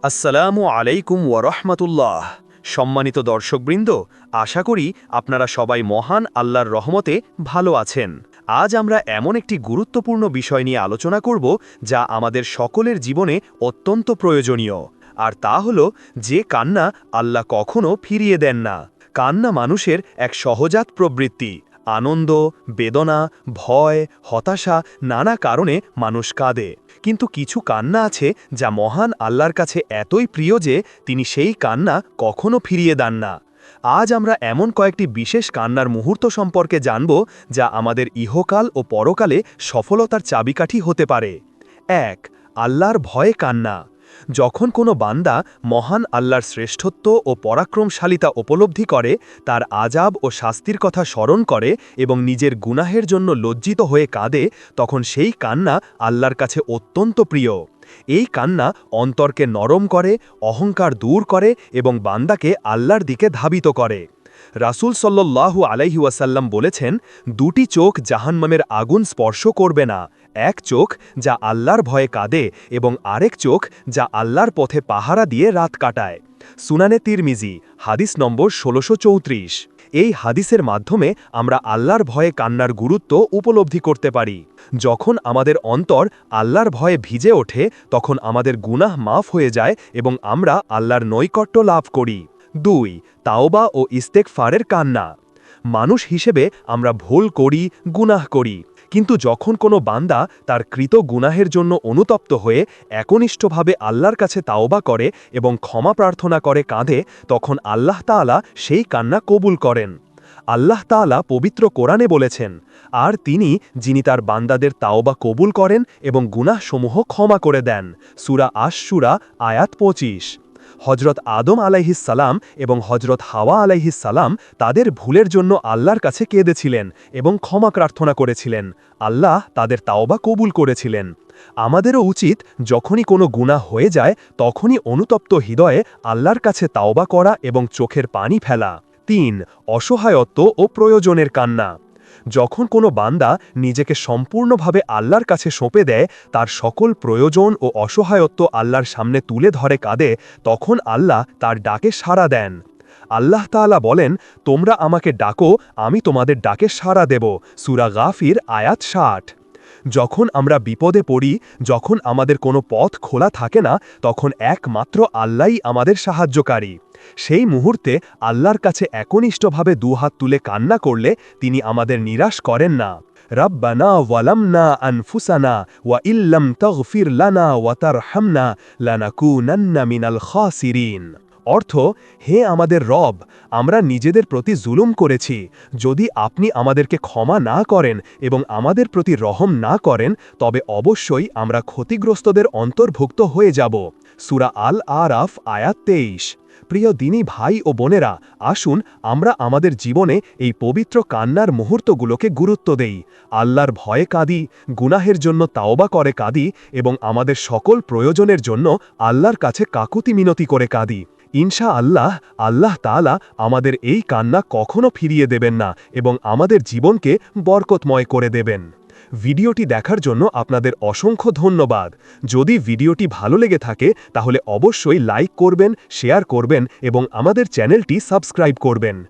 আসসালামু আলাইকুম ওয়ারহমাতুল্লাহ। সম্মানিত দর্শকবৃন্দ, আশা করি আপনারা সবাই মহান আল্লাহর রহমতে ভালো আছেন। আজ আমরা এমন একটি গুরুত্বপূর্ণ বিষয় নিয়ে আলোচনা করব যা আমাদের সকলের জীবনে অত্যন্ত প্রয়োজনীয়, আর তা হল যে কান্না আল্লাহ কখনো ফিরিয়ে দেন না। কান্না মানুষের এক সহজাত প্রবৃত্তি। আনন্দ, বেদনা, ভয়, হতাশা, নানা কারণে মানুষ কাঁদে। কিন্তু কিছু কান্না আছে যা মহান আল্লাহর কাছে এতই প্রিয় যে তিনি সেই কান্না কখনো ফিরিয়ে দেন না। আজ আমরা এমন কয়েকটি বিশেষ কান্নার মুহূর্ত সম্পর্কে জানব যা আমাদের ইহকাল ও পরকালে সফলতার চাবিকাঠি হতে পারে। ১. আল্লাহর ভয়ে কান্না। যখন কোনো বান্দা মহান আল্লাহর শ্রেষ্ঠত্ব ও পরাক্রমশালিতা উপলব্ধি করে, তার আযাব ও শাস্তির কথা স্মরণ করে এবং নিজের গুনাহের জন্য লজ্জিত হয়ে কাঁদে, তখন সেই কান্না আল্লাহর কাছে অত্যন্ত প্রিয়। এই কান্না অন্তরকে নরম করে, অহংকার দূর করে এবং বান্দাকে আল্লাহর দিকে ধাবিত করে। রাসূল সাল্লাল্লাহু আলাইহি ওয়াসাল্লাম বলেছেন, দুটি চোখ জাহান্নামের আগুন স্পর্শ করবে না, এক চোখ যা আল্লাহর ভয়ে কাঁদে এবং আরেক চোখ যা আল্লাহর পথে পাহারা দিয়ে রাত কাটায়। সুনানে তিরমিজি, হাদিস নম্বর ১৬৩৪। এই হাদিসের মাধ্যমে আমরা আল্লাহর ভয়ে কান্নার গুরুত্ব উপলব্ধি করতে পারি। যখন আমাদের অন্তর আল্লাহর ভয়ে ভিজে ওঠে, তখন আমাদের গুনাহ মাফ হয়ে যায় এবং আমরা আল্লাহর নৈকট্য লাভ করি। ২. তাওবা ও ইস্তেগফারের কান্না। মানুষ হিসেবে আমরা ভুল করি, গুনাহ করি, কিন্তু যখন কোনো বান্দা তার কৃত গুনাহের জন্য অনুতপ্ত হয়ে একনিষ্ঠভাবে আল্লাহর কাছে তাওবা করে এবং ক্ষমা প্রার্থনা করে কাঁদে, তখন আল্লাহ তাআলা সেই কান্না কবুল করেন। আল্লাহ তাআলা পবিত্র কোরআনে বলেছেন, আর তিনি যিনি তার বান্দাদের তাওবা কবুল করেন এবং গুনাহসমূহ ক্ষমা করে দেন। সূরা আশ-শূরা আয়াত ২৫। হজরত আদম আলাইহিসসালাম এবং হজরত হাওয়া আলাইহিসসালাম তাদের ভুলের জন্য আল্লাহর কাছে কেঁদেছিলেন এবং ক্ষমা প্রার্থনা করেছিলেন। আল্লাহ তাদের তাওবা কবুল করেছিলেন। আমাদেরও উচিত যখনই কোনো গুনাহ হয়ে যায় তখনই অনুতপ্ত হৃদয়ে আল্লাহর কাছে তাওবা করা এবং চোখের পানি ফেলা। ৩. অসহায়ত্ব ও প্রয়োজনের কান্না। যখন কোনো বান্দা নিজেকে সম্পূর্ণভাবে আল্লাহর কাছে সঁপে দেয়, তার সকল প্রয়োজন ও অসহায়ত্ব আল্লাহর সামনে তুলে ধরে কাঁদে, তখন আল্লাহ তার ডাকে সাড়া দেন। আল্লাহ তাআলা বলেন, তোমরা আমাকে ডাকো, আমি তোমাদের ডাকে সাড়া দেব। সূরা গাফির আয়াত ৬০। যখন আমরা বিপদে পড়ি, যখন আমাদের কোনো পথ খোলা থাকে না, তখন একমাত্র আল্লাহই আমাদের সাহায্যকারী। সেই মুহূর্তে আল্লাহর কাছে একনিষ্ঠভাবে দুহাত তুলে কান্না করলে তিনি আমাদের নিরাশ করেন না। রব্বানা ওয়ালামনা আনফুসানা ওয়া ইল্লাম তাগফির লানা ওয়া তারহামনা লানাকুনান্না মিনাল খাসিরিন। অর্থ, হে আমাদের রব, আমরা নিজেদের প্রতি জুলুম করেছি। যদি আপনি আমাদেরকে ক্ষমা না করেন এবং আমাদের প্রতি রহম না করেন, তবে অবশ্যই আমরা ক্ষতিগ্রস্তদের অন্তর্ভুক্ত হয়ে যাব। সূরা আল আরাফ আয়াত ২৩। প্রিয় দিনী ভাই ও বোনেরা, আসুন আমরা আমাদের জীবনে এই পবিত্র কান্নার মুহূর্তগুলোকে গুরুত্ব দেই। আল্লাহর ভয়ে কাঁদি, গুনাহের জন্য তাওবা করে কাঁদি এবং আমাদের সকল প্রয়োজনের জন্য আল্লাহর কাছে কাকুতি মিনতি করে কাঁদি। ইনশাআল্লাহ, আল্লাহ তাআলা আমাদের এই কান্না কখনো ফিরিয়ে দেবেন না এবং আমাদের জীবনকে বরকতময় করে দেবেন। ভিডিওটি দেখার জন্য আপনাদের অসংখ্য ধন্যবাদ। যদি ভিডিওটি ভালো লেগে থাকে তাহলে অবশ্যই লাইক করবেন, শেয়ার করবেন এবং আমাদের চ্যানেলটি সাবস্ক্রাইব করবেন।